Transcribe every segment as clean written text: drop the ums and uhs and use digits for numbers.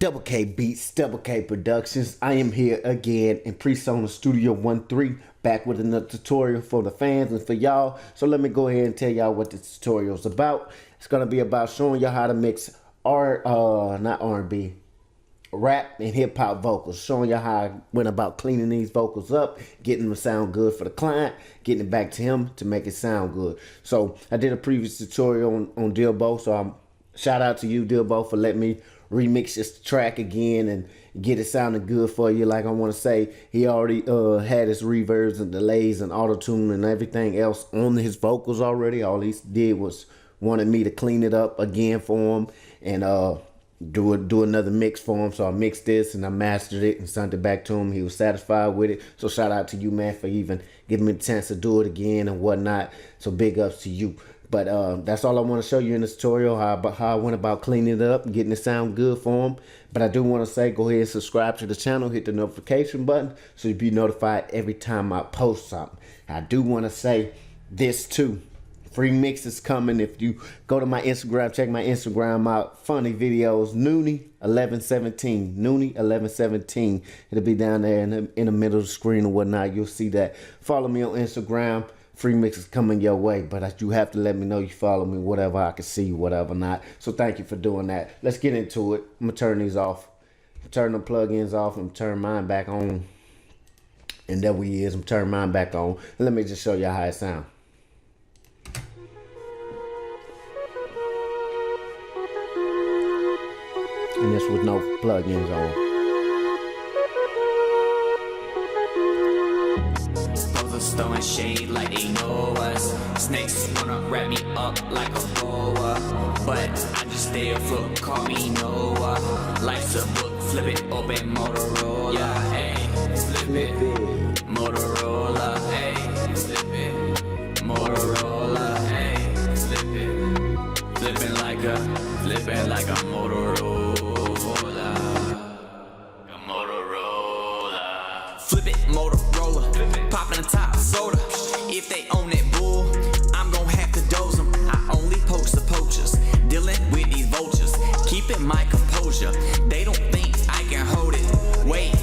DoubleKBeats, Double K Productions. I am here again in Presonus Studio 13, back with another tutorial for the fans and for y'all. So let me go ahead and tell y'all what this tutorial is about. It's gonna be about showing y'all how to mix not R&B, rap and hip hop vocals. Showing y'all how I went about cleaning these vocals up, getting them to sound good for the client, getting it back to him to make it sound good. So I did a previous tutorial on DilBoe, so shout out to you, DilBoe, for letting me remix this track again and get it sounding good for you. Like I want to say, he already had his reverbs and delays and auto-tune and everything else on his vocals already. All he did was wanted me to clean it up again for him and do another mix for him. So I mixed this and I mastered it and sent it back to him. He was satisfied with it. So shout out to you, man, for even giving me the chance to do it again and whatnot. So big ups to you. But that's all I want to show you in this tutorial, how I went about cleaning it up and getting it sound good for them. But I do want to say, go ahead and subscribe to the channel, hit the notification button so you'll be notified every time I post something. I do want to say this too. Free mixes coming. If you go to my Instagram, check my Instagram out. Funny videos, Noonie1117. Noonie1117. It'll be down there in the middle of the screen or whatnot. You'll see that. Follow me on Instagram. Free mixes coming your way, but you have to let me know you follow me, whatever I can see, whatever not. So thank you for doing that. Let's get into it. I'm gonna turn these off. Turn the plugins off and turn mine back on. And there we is. I'm turning mine back on. Let me just show you how it sounds. And this with no plugins on. Throwing shade like they know us. Snakes wanna wrap me up like a boa, but I just stay afloat, call me Noah. Life's a book, flip it open, Motorola, hey, flip it, Motorola, hey, flip it, Motorola, hey, flip it, flipping like a Motorola, flip it, Motorola, popping the top soda. If they own that bull, I'm gon' have to dose them. I only post the poachers, dealing with these vultures, keeping my composure. They don't think I can hold it. Wait,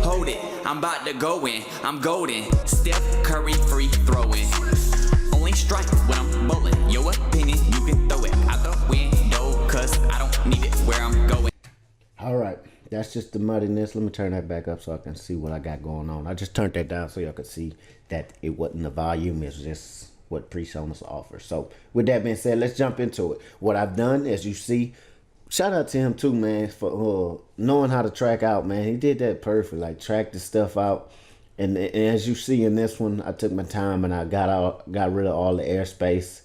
hold it. I'm about to go in. I'm golden. Steph Curry free throwing. Only strike when I'm bowling. Your opinion, you can throw it out the window, cause I don't need it where I'm going. All right. That's just the muddiness. Let me turn that back up so I can see what I got going on. I just turned that down so y'all could see that it wasn't the volume. It's just what Presonus offers. So with that being said, let's jump into it. What I've done, as you see, shout out to him too, man, for knowing how to track out, man. He did that perfect, like track the stuff out. And as you see in this one, I took my time and I got rid of all the airspace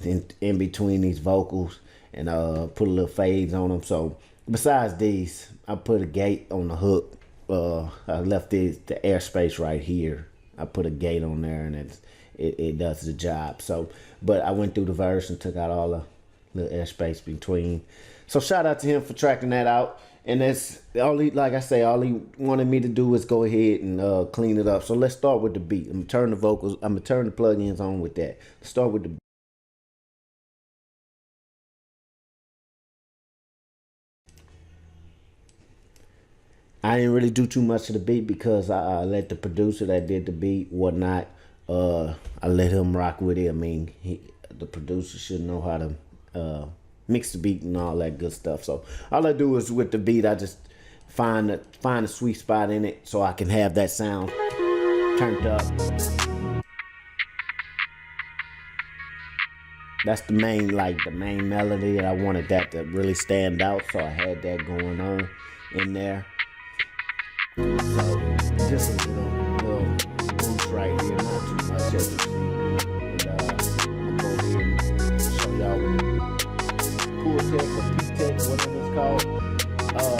in between these vocals and put a little fades on them. So besides these, I put a gate on the hook. I left the airspace right here. I put a gate on there, and it does the job. So, but I went through the verse and took out all the little airspace between. So shout out to him for tracking that out. And that's all he, like I say, all he wanted me to do is go ahead and clean it up. So let's start with the beat. I'm gonna turn the vocals. I'm gonna turn the plugins on with that. Let's start with the beat. I didn't really do too much of the beat because I let the producer that did the beat, whatnot, I let him rock with it. I mean, the producer should know how to mix the beat and all that good stuff. So all I do is with the beat, I just find a sweet spot in it so I can have that sound turned up. That's the main melody that I wanted that to really stand out. So I had that going on in there. So just a little boost right here, not too much as you see. And I'm gonna go ahead and show y'all what the pool tech or P-tech, whatever it's called,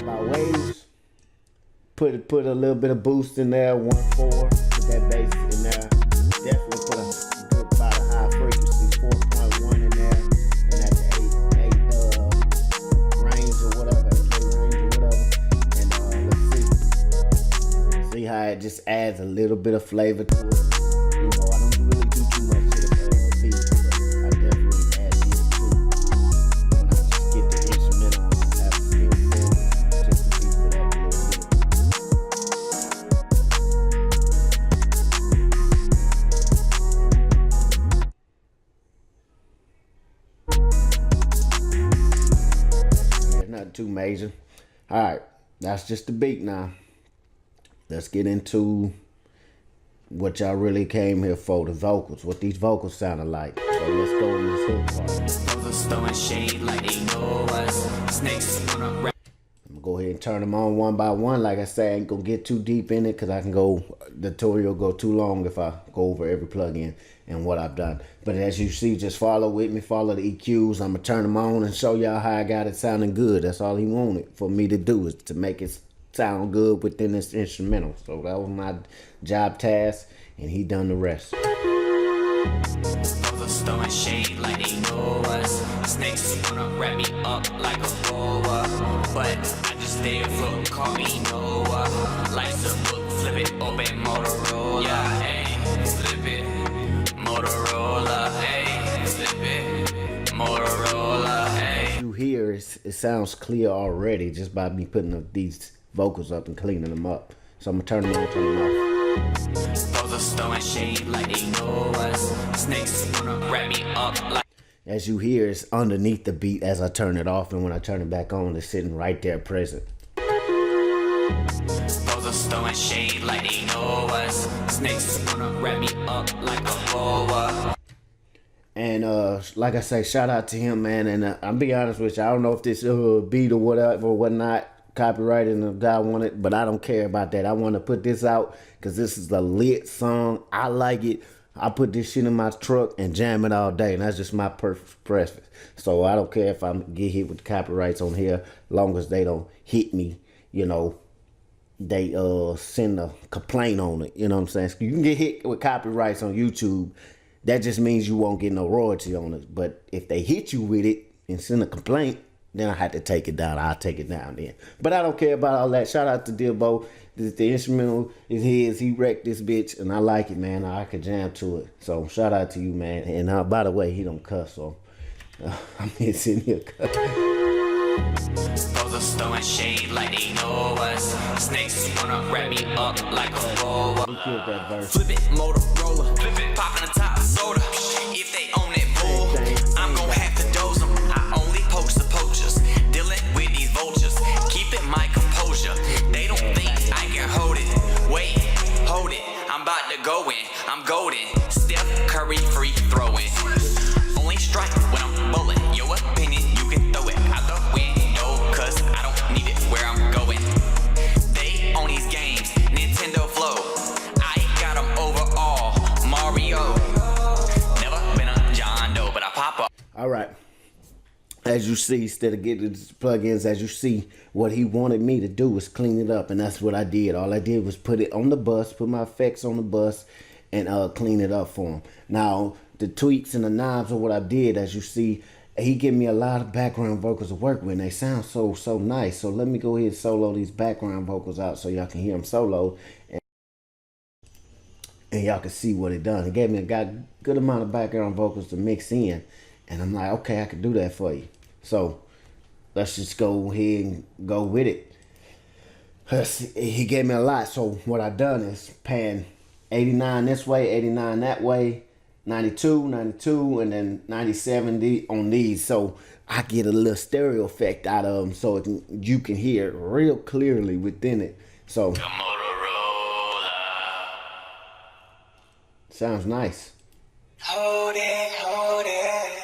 by waves. Put a little bit of boost in there, 1/4. Put that bass in there. Definitely put a good about a high frequency, 4.1 in there, and that's 8 range or whatever, 8K range or whatever. And let's see. See how it just adds a little bit of flavor to it. You know, I don't really do too much to the beat, but I definitely add these two. When I just get the instrumental, I have a feel for it, just nothing too major. All right, that's just the beat now. Let's get into what y'all really came here for, the vocals, what these vocals sounded like. So let's go in this hook part. Brothers throwing shade like they know us. Snakes wanna rap. I'm gonna go ahead and turn them on one by one. Like I said, I ain't gonna get too deep in it because I can go, the tutorial go too long if I go over every plugin and what I've done. But as you see, just follow with me, follow the EQs. I'm gonna turn them on and show y'all how I got it sounding good. That's all he wanted for me to do, is to make it sound good within this instrumental. So that was my job task, and he done the rest. Brothers throwing shade like they know us. Snakes wanna wrap me up like a boa, but I just stay afloat, call me Noah. Life's a book, flip it open, Motorola. Yeah, hey, flip it, Motorola. Hey, flip it, Motorola. Hey. You hear it sounds clear already just by me putting these vocals up and cleaning them up. So I'm gonna turn them on, turn them off. Brothers throwing shade like they know us. Snakes wanna wrap me up like. As you hear, it's underneath the beat as I turn it off, and when I turn it back on, it's sitting right there present. Brothers throwing shade like they know us. Snakes wanna wrap me up like a boa. And like I say, shout out to him, man. And I'll be honest with you, I don't know if this beat or whatever or whatnot, copyrighted and the guy wanted, but I don't care about that. I want to put this out because this is a lit song. I like it. I put this shit in my truck and jam it all day, and that's just my preference. So I don't care if I get hit with copyrights on here, long as they don't hit me, you know. They send a complaint on it, you know what I'm saying? You can get hit with copyrights on YouTube. That just means you won't get no royalty on it. But if they hit you with it and send a complaint, then I had to take it down. I'll take it down then. But I don't care about all that. Shout out to DilBoe. The instrumental is his. He wrecked this bitch, and I like it, man. I could jam to it. So shout out to you, man. And by the way, he don't cuss, so I'm here sitting here cussing. Brothers throwing shade like they know us. Snakes wanna wrap me up like a boa. Flip it, Motorola. Flip it, popping the top soda. If they own that bull, I'm gon' have to dose them. I only poach the poachers, dealing with these vultures. Keeping my composure. They don't think I can hold it. Wait, hold it. I'm about to go in. I'm golden. Steph Curry free throwing. Only strike when I'm bowling. Your opinion, you can throw it out the window, cause I don't need it where I'm going. They own these games, Nintendo Flow. I got them overall, Mario. Never been a John Doe, but I pop up. All right. As you see, instead of getting these plugins, as you see, what he wanted me to do was clean it up, and that's what I did. All I did was put it on the bus, put my effects on the bus, and clean it up for him. Now, the tweaks and the knobs are what I did. As you see, he gave me a lot of background vocals to work with, and they sound so nice. So let me go ahead and solo these background vocals out so y'all can hear them solo, and y'all can see what it done. He gave me a good amount of background vocals to mix in, and I'm like, okay, I can do that for you. So let's just go ahead and go with it. He gave me a lot, so what I done is pan 89 this way, 89 that way, 92, 92, and then 97 on these. So I get a little stereo effect out of them so you can hear it real clearly within it. So sounds nice. Hold it, hold it.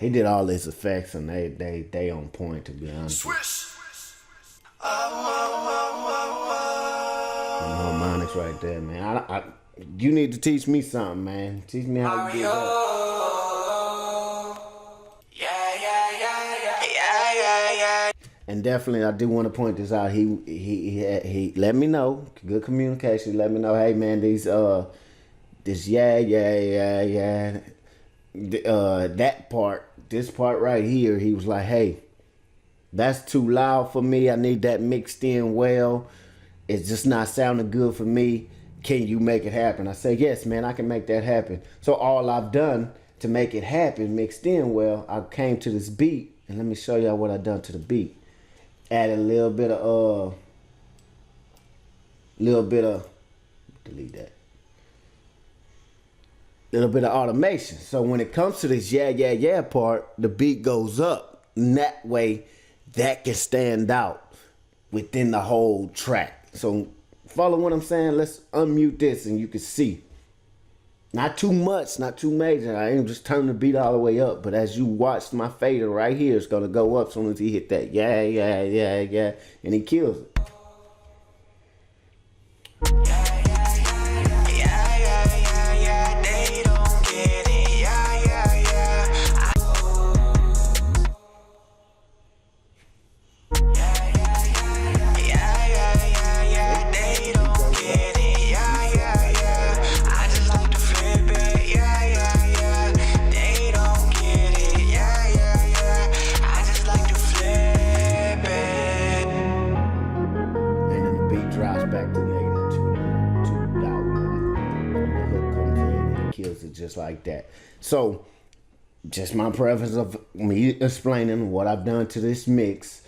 He did all his effects, and they on point, to be honest. Swish. Harmonics right there, man. You need to teach me something, man. Teach me how you do that. Yeah. And definitely, I do want to point this out. He let me know. Good communication. Let me know, hey man, this that part, this part right here, he was like, hey, that's too loud for me. I need that mixed in well. It's just not sounding good for me. Can you make it happen? I said, yes, man, I can make that happen. So all I've done to make it happen, mixed in well, I came to this beat, and let me show y'all what I done to the beat. Added a little bit of delete that. Little bit of automation. So when it comes to this yeah part, the beat goes up. And that way, that can stand out within the whole track. So follow what I'm saying? Let's unmute this and you can see. Not too much, not too major. I ain't just turn the beat all the way up. But as you watch my fader right here, it's going to go up as soon as he hit that. Yeah, yeah, yeah, yeah. And he kills it. Just like that. So just my preference of me explaining what I've done to this mix.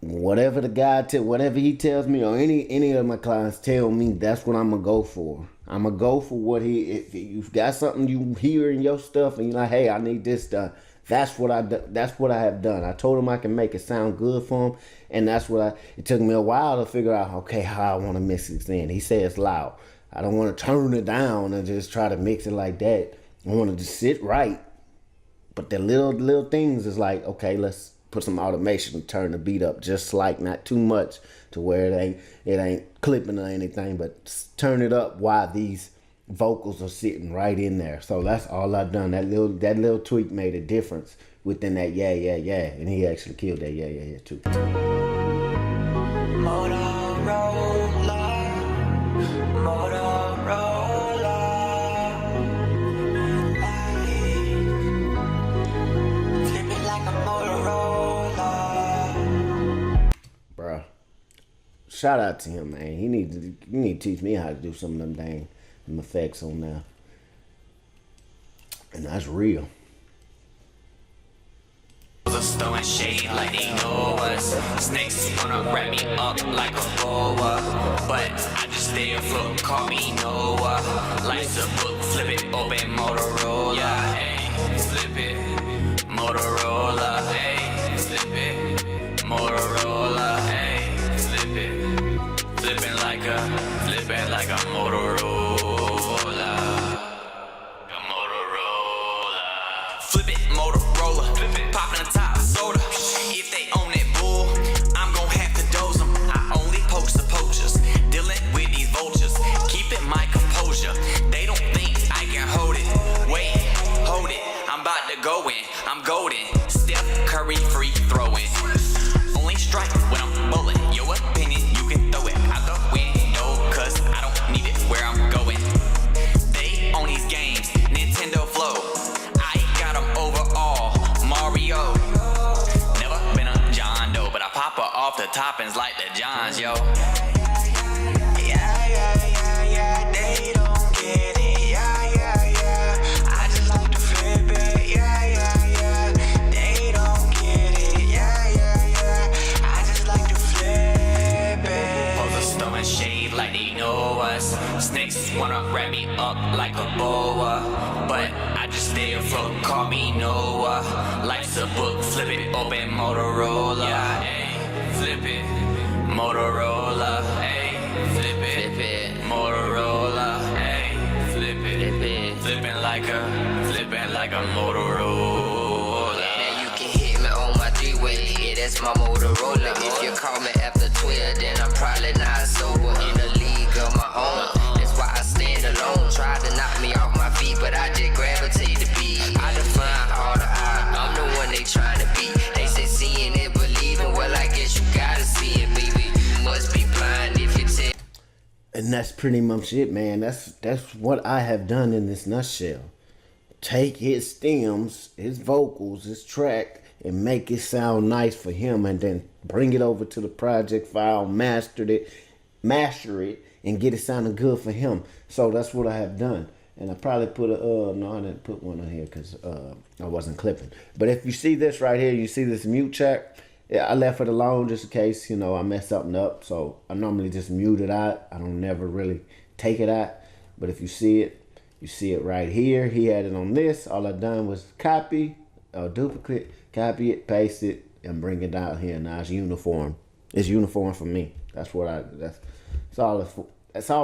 Whatever the guy whatever he tells me, or any of my clients tell me, that's what I'm gonna go for. I'm gonna go for what if you've got something you hear in your stuff and you're like, hey, I need this done. That's what I have done. I told him I can make it sound good for him, and that's what it took me a while to figure out, okay, how I want to mix it in. He said it's loud. I don't want to turn it down and just try to mix it like that. I want to just sit right. But the little things is like, okay, let's put some automation and turn the beat up just like, not too much to where it ain't clipping or anything, but turn it up while these vocals are sitting right in there. So that's all I've done. That little tweak made a difference within that yeah, yeah, yeah. And he actually killed that yeah, yeah, yeah too. Shout out to him, man. He need to teach me how to do some of them effects on there. And that's real. Throwing shade like they know us. Snakes wanna wrap me up like a boa, but I just stay afloat, call me Noah. Life's a book, flip it open, Motorola. Yeah, hey, flip it, Motorola. Hey, flip it, Motorola. Hey, flip it, flipping like a Motorola. Flip it, Motorola. Popping the top soda. If they own it, bull, I'm gon' have to dose them. I only post the poachers. Dealing with these vultures. Keeping my composure. They don't think I can hold it. Wait, hold it. I'm about to go in. I'm golden. Steph Curry free throwing. Only strike when I'm bowling. Your opinion, you can throw it out the window, cause I don't need it where I'm going. They own these games. Nintendo Flow. Mario. Never been a John Doe, but I pop her off the toppings like the Johns, yo. Yeah, they don't get it. Yeah. I just like to flip it. Yeah. They don't get it. Yeah. I just like to flip it. Posers throwing shade like they know us. Snakes wanna wrap me up like a boa, but I just stay afloat, call me Noah. Life's a book, flip it open, Motorola. Yeah, hey, flip it, Motorola. Hey, flip it, Motorola. Hey, flip it, flipping like a Motorola. Now you can hit me on my three-way, yeah, that's my Motorola. If you call me after 12, then I'm probably not sober. In a league of my own, that's why I stand alone. Try to knock me off my feet, but I just gravitate the beat. I define all the odds, I'm the one they trying to beat. They say seeing it, believing, well I guess you gotta see it, baby. You must be blind if you tell. And that's pretty much it, man. That's what I have done in this nutshell. Take his stems, his vocals, his track, and make it sound nice for him, and then bring it over to the project file, master it, and get it sounding good for him. So that's what I have done. And I probably put no, I didn't put one on here because I wasn't clipping. But if you see this right here, you see this mute track. Yeah, I left it alone just in case, I messed something up. So I normally just mute it out. I don't never really take it out. But if you see it right here. He had it on this. All I done was copy or duplicate, copy it, paste it, and bring it down here. Now it's uniform. It's uniform for me. That's all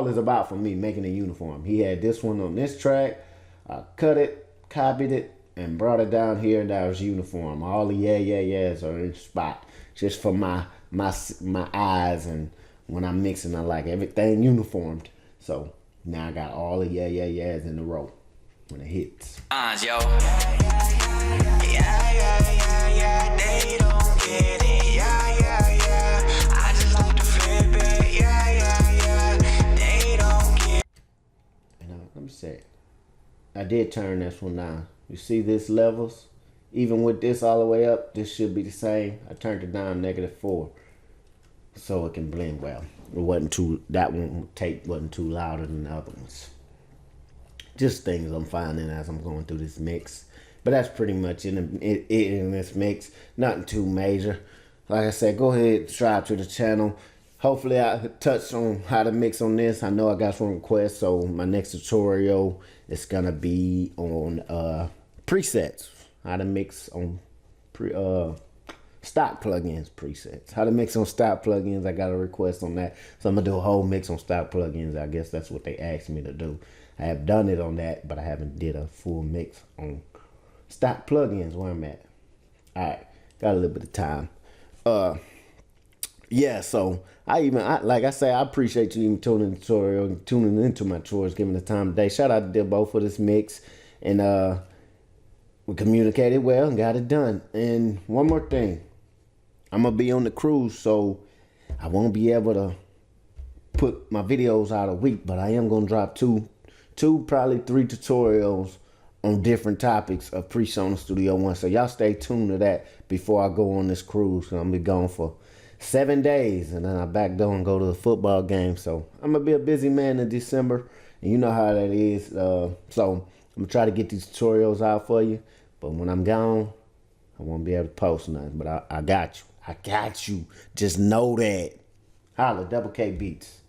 it's about for me, making a uniform. He had this one on this track. I cut it, copied it, and brought it down here, and that was uniform. All the yeahs are in spot, just for my eyes, and when I'm mixing, I like everything uniformed. So now I got all the yeahs in a row when it hits. Yo. Yeah, they don't get it. Yeah. I just like to flip it. Yeah. They don't get it. And let me say, I did turn this one down. You see this levels? Even with this all the way up, this should be the same. I turned it down -4 so it can blend well. That one tape wasn't too louder than the other ones. Just things I'm finding as I'm going through this mix. But that's pretty much in this mix. Nothing too major. Like I said, go ahead, subscribe to the channel. Hopefully I touched on how to mix on this. I know I got some requests, so my next tutorial is gonna be on presets. How to mix on stock plugins presets. How to mix on stock plugins. I got a request on that. So I'm gonna do a whole mix on stock plugins. I guess that's what they asked me to do. I have done it on that, but I haven't did a full mix on stock plugins where I'm at. Alright, got a little bit of time. Yeah, so I like I say, I appreciate you even tuning into my tutorials, giving the time today. Shout out to DilBoe for this mix. And we communicated well and got it done. And one more thing. I'm gonna be on the cruise, so I won't be able to put my videos out a week, but I am gonna drop two, probably 3 tutorials on different topics of Presonus Studio One. So y'all stay tuned to that before I go on this cruise. I'm gonna be gone for 7 days, and then I back door and go to the football game. So I'm gonna be a busy man in December, and you know how that is. So I'm gonna try to get these tutorials out for you. But when I'm gone, I won't be able to post nothing. But I got you. I got you. Just know that. Holla, DoubleKBeats.